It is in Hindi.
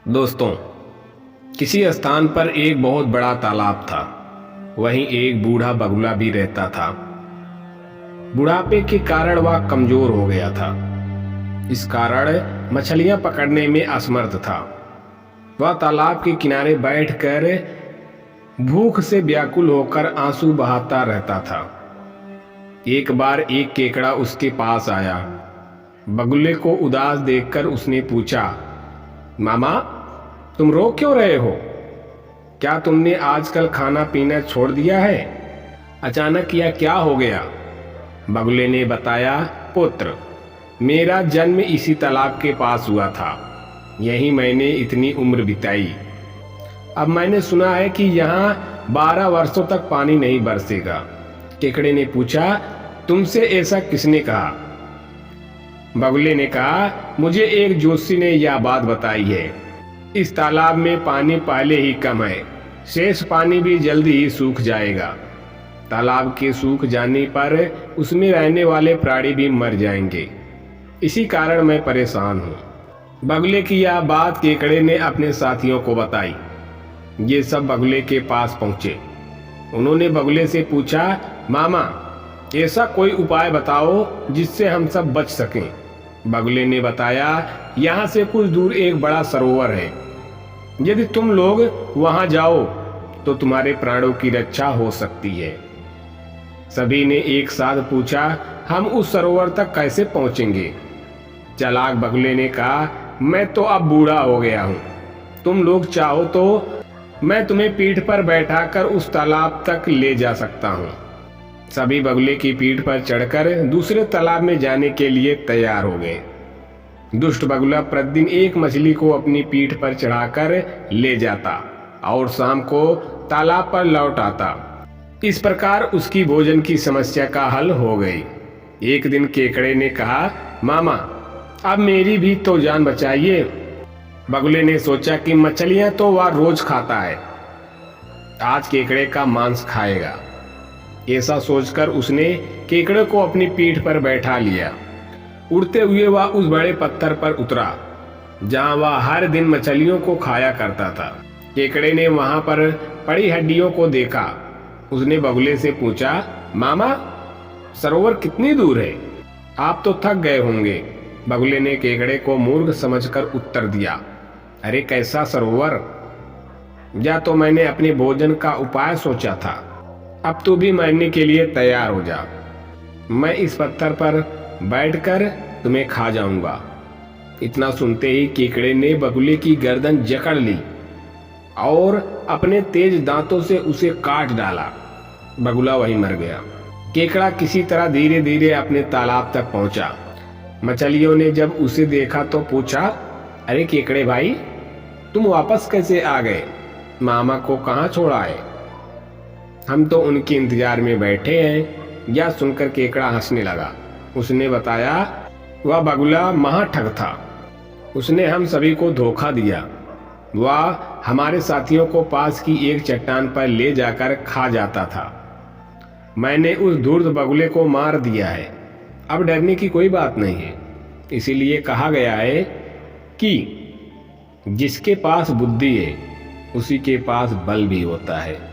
दोस्तों, किसी स्थान पर एक बहुत बड़ा तालाब था। वहीं एक बूढ़ा बगुला भी रहता था। बुढ़ापे के कारण वह कमजोर हो गया था। इस कारण मछलियां पकड़ने में असमर्थ था। वह तालाब के किनारे बैठकर भूख से व्याकुल होकर आंसू बहाता रहता था। एक बार एक केकड़ा उसके पास आया। बगुले को उदास देखकर उसने पूछा, मामा, तुम रो क्यों रहे हो? क्या तुमने आजकल खाना पीना छोड़ दिया है? अचानक यह क्या हो गया? बगुले ने बताया, पुत्र, मेरा जन्म इसी तालाब के पास हुआ था। यहीं मैंने इतनी उम्र बिताई। अब मैंने सुना है कि यहाँ 12 वर्षों तक पानी नहीं बरसेगा। केकड़े ने पूछा, तुमसे ऐसा किसने कहा? बगुले ने कहा, मुझे एक जोशी ने यह बात बताई है। इस तालाब में पानी पहले ही कम है, शेष पानी भी जल्दी ही सूख जाएगा। तालाब के सूख जाने पर उसमें रहने वाले प्राणी भी मर जाएंगे। इसी कारण मैं परेशान हूँ। बगुले की यह बात केकड़े ने अपने साथियों को बताई। ये सब बगुले के पास पहुंचे। उन्होंने बगुले से पूछा, मामा, ऐसा कोई उपाय बताओ जिससे हम सब बच सकें। बगुले ने बताया, यहाँ से कुछ दूर एक बड़ा सरोवर है। यदि तुम लोग वहां जाओ तो तुम्हारे प्राणों की रक्षा हो सकती है। सभी ने एक साथ पूछा, हम उस सरोवर तक कैसे पहुंचेंगे? चालाक बगुले ने कहा, मैं तो अब बूढ़ा हो गया हूँ। तुम लोग चाहो तो मैं तुम्हें पीठ पर बैठाकर उस तालाब तक ले जा सकता हूँ। सभी बगुले की पीठ पर चढ़कर दूसरे तालाब में जाने के लिए तैयार हो गए। दुष्ट बगुला प्रतिदिन एक मछली को अपनी पीठ पर चढ़ाकर ले जाता और शाम को तालाब पर लौट आता। इस प्रकार उसकी भोजन की समस्या का हल हो गई। एक दिन केकड़े ने कहा, मामा, अब मेरी भी तो जान बचाइए। बगुले ने सोचा कि मछलियां तो वह रोज खाता है, आज केकड़े का मांस खाएगा। ऐसा सोचकर उसने केकड़े को अपनी पीठ पर बैठा लिया। उड़ते हुए वह उस बड़े पत्थर पर उतरा जहां वह हर दिन मछलियों को खाया करता था। केकड़े ने वहां पर पड़ी हड्डियों को देखा। उसने बगुले से पूछा, मामा, सरोवर कितनी दूर है? आप तो थक गए होंगे। बगुले ने केकड़े को मूर्ख समझकर उत्तर दिया, अरे कैसा सरोवर? या तो मैंने अपने भोजन का उपाय सोचा था। अब तू भी मरने के लिए तैयार हो जा। मैं इस पत्थर पर बैठकर तुम्हें खा जाऊंगा। इतना सुनते ही केकड़े ने बगुले की गर्दन जकड़ ली और अपने तेज दांतों से उसे काट डाला। बगुला वहीं मर गया। केकड़ा किसी तरह धीरे धीरे अपने तालाब तक पहुंचा। मछलियों ने जब उसे देखा तो पूछा, अरे केकड़े भाई, तुम वापस कैसे आ गए? मामा को कहाँ छोड़ा है? हम तो उनके इंतजार में बैठे हैं। यह सुनकर केकड़ा हंसने लगा। उसने बताया, वह बगुला महाठग था। उसने हम सभी को धोखा दिया। वह हमारे साथियों को पास की एक चट्टान पर ले जाकर खा जाता था। मैंने उस धूर्त बगुले को मार दिया है। अब डरने की कोई बात नहीं है। इसीलिए कहा गया है कि जिसके पास बुद्धि है उसी के पास बल भी होता है।